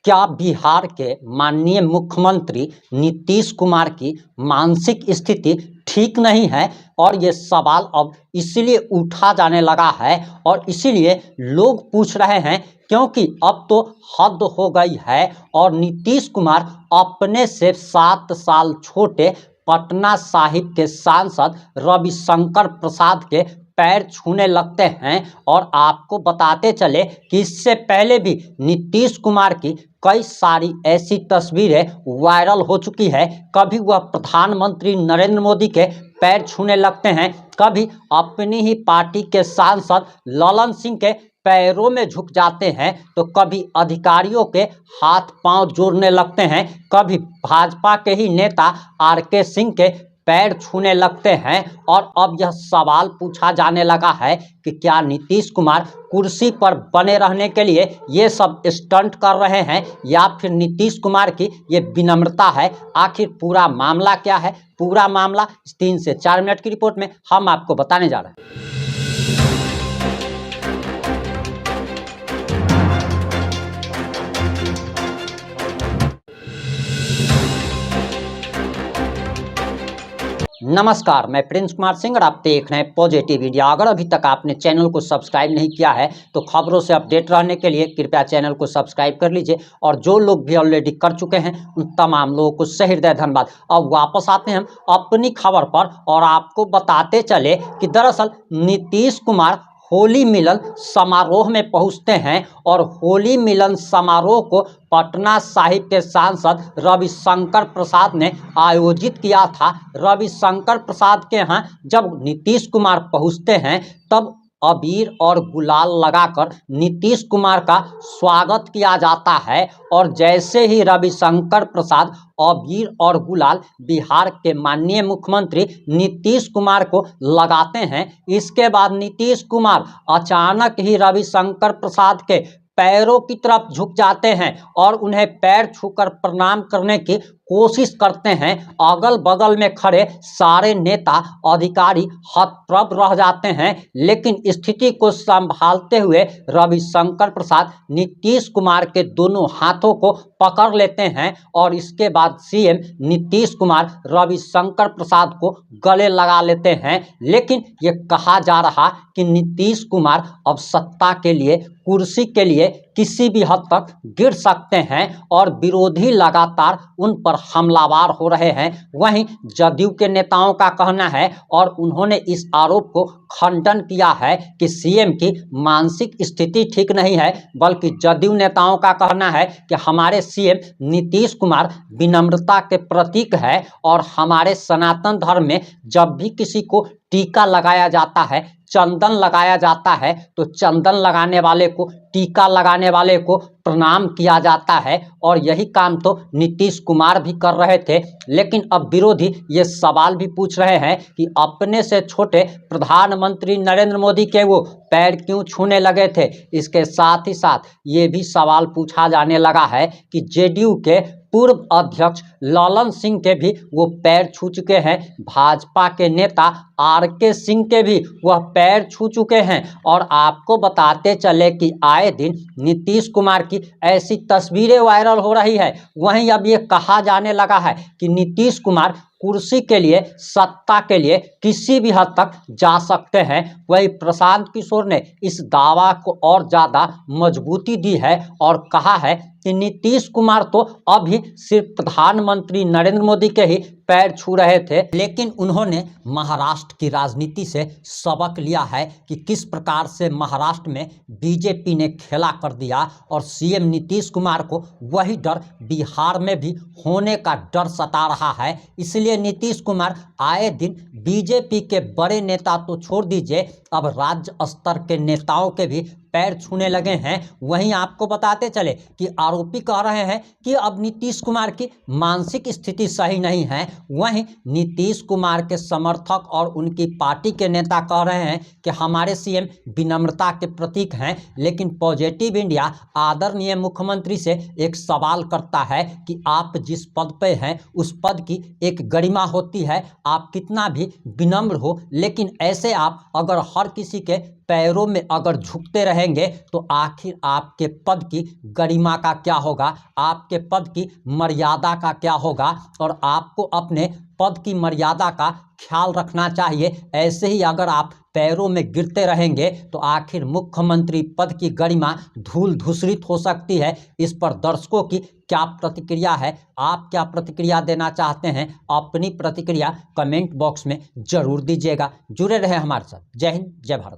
क्या बिहार के माननीय मुख्यमंत्री नीतीश कुमार की मानसिक स्थिति ठीक नहीं है? और ये सवाल अब इसीलिए उठा जाने लगा है और इसीलिए लोग पूछ रहे हैं, क्योंकि अब तो हद हो गई है और नीतीश कुमार अपने से 7 साल छोटे पटना साहिब के सांसद रविशंकर प्रसाद के पैर छूने लगते हैं। और आपको बताते चले कि इससे पहले भी नीतीश कुमार की कई सारी ऐसी तस्वीरें वायरल हो चुकी है। कभी वह प्रधानमंत्री नरेंद्र मोदी के पैर छूने लगते हैं, कभी अपनी ही पार्टी के सांसद ललन सिंह के पैरों में झुक जाते हैं, तो कभी अधिकारियों के हाथ पांव जोड़ने लगते हैं, कभी भाजपा के ही नेता आर.के. सिंह के पैर छूने लगते हैं। और अब यह सवाल पूछा जाने लगा है कि क्या नीतीश कुमार कुर्सी पर बने रहने के लिए ये सब स्टंट कर रहे हैं या फिर नीतीश कुमार की ये विनम्रता है? आखिर पूरा मामला क्या है? पूरा मामला 3 से 4 मिनट की रिपोर्ट में हम आपको बताने जा रहे हैं। नमस्कार, मैं प्रिंस कुमार सिंह और आप देख रहे हैं पॉजिटिव इंडिया। अगर अभी तक आपने चैनल को सब्सक्राइब नहीं किया है तो खबरों से अपडेट रहने के लिए कृपया चैनल को सब्सक्राइब कर लीजिए। और जो लोग भी ऑलरेडी कर चुके हैं उन तमाम लोगों को सहृदय धन्यवाद। अब वापस आते हैं हम अपनी खबर पर और आपको बताते चले कि दरअसल नीतीश कुमार होली मिलन समारोह में पहुंचते हैं और होली मिलन समारोह को पटना साहिब के सांसद रविशंकर प्रसाद ने आयोजित किया था। रविशंकर प्रसाद के यहाँ जब नीतीश कुमार पहुंचते हैं तब अबीर और गुलाल लगाकर नीतीश कुमार का स्वागत किया जाता है। और जैसे ही रविशंकर प्रसाद अबीर और गुलाल बिहार के माननीय मुख्यमंत्री नीतीश कुमार को लगाते हैं, इसके बाद नीतीश कुमार अचानक ही रविशंकर प्रसाद के पैरों की तरफ झुक जाते हैं और उन्हें पैर छूकर प्रणाम करने की कोशिश करते हैं। अगल बगल में खड़े सारे नेता अधिकारी हतप्रभ रह जाते हैं, लेकिन स्थिति को संभालते हुए रविशंकर प्रसाद नीतीश कुमार के दोनों हाथों को पकड़ लेते हैं और इसके बाद सीएम नीतीश कुमार रविशंकर प्रसाद को गले लगा लेते हैं। लेकिन ये कहा जा रहा कि नीतीश कुमार अब सत्ता के लिए, कुर्सी के लिए किसी भी हद तक गिर सकते हैं और विरोधी लगातार उन पर हमलावर हो रहे हैं। वहीं जदयू के नेताओं का कहना है और उन्होंने इस आरोप को खंडन किया है कि सीएम की मानसिक स्थिति ठीक नहीं है, बल्कि जदयू नेताओं का कहना है कि हमारे सीएम नीतीश कुमार विनम्रता के प्रतीक है और हमारे सनातन धर्म में जब भी किसी को टीका लगाया जाता है, चंदन लगाया जाता है, तो चंदन लगाने वाले को, टीका लगाने वाले को प्रणाम किया जाता है। और यही काम तो नीतीश कुमार भी कर रहे थे। लेकिन अब विरोधी ये सवाल भी पूछ रहे हैं कि अपने से छोटे प्रधानमंत्री नरेंद्र मोदी के वो पैर क्यों छूने लगे थे। इसके साथ ही साथ ये भी सवाल पूछा जाने लगा है कि जेडीयू के पूर्व अध्यक्ष ललन सिंह के भी वो पैर छू चुके हैं, भाजपा के नेता आर.के. सिंह के भी वह पैर छू चुके हैं। और आपको बताते चले कि आए दिन नीतीश कुमार की ऐसी तस्वीरें वायरल हो रही है। वहीं अब ये कहा जाने लगा है कि नीतीश कुमार कुर्सी के लिए, सत्ता के लिए किसी भी हद तक जा सकते हैं। वही प्रशांत किशोर ने इस दावा को और ज़्यादा मजबूती दी है और कहा है कि नीतीश कुमार तो अभी सिर्फ प्रधानमंत्री नरेंद्र मोदी के ही पैर छू रहे थे, लेकिन उन्होंने महाराष्ट्र की राजनीति से सबक लिया है कि किस प्रकार से महाराष्ट्र में बीजेपी ने खेला कर दिया और सीएम नीतीश कुमार को वही डर बिहार में भी होने का डर सता रहा है। इसलिए नीतीश कुमार आए दिन बीजेपी के बड़े नेता तो छोड़ दीजिए, अब राज्य स्तर के नेताओं के भी पैर छूने लगे हैं। वहीं आपको बताते चले कि आरोपी कह रहे हैं कि अब नीतीश कुमार की मानसिक स्थिति सही नहीं है। वहीं नीतीश कुमार के समर्थक और उनकी पार्टी के नेता कह रहे हैं कि हमारे सीएम विनम्रता के प्रतीक हैं। लेकिन पॉजिटिव इंडिया आदरणीय मुख्यमंत्री से एक सवाल करता है कि आप जिस पद पे हैं उस पद की एक गरिमा होती है, आप कितना भी विनम्र हो, लेकिन ऐसे आप अगर हर किसी के पैरों में अगर झुकते रहेंगे तो आखिर आपके पद की गरिमा का क्या होगा, आपके पद की मर्यादा का क्या होगा। और आपको अपने पद की मर्यादा का ख्याल रखना चाहिए। ऐसे ही अगर आप पैरों में गिरते रहेंगे तो आखिर मुख्यमंत्री पद की गरिमा धूल धूसरित हो सकती है। इस पर दर्शकों की क्या प्रतिक्रिया है, आप क्या प्रतिक्रिया देना चाहते हैं, अपनी प्रतिक्रिया कमेंट बॉक्स में जरूर दीजिएगा। जुड़े रहे हमारे साथ। जय हिंद, जय भारत।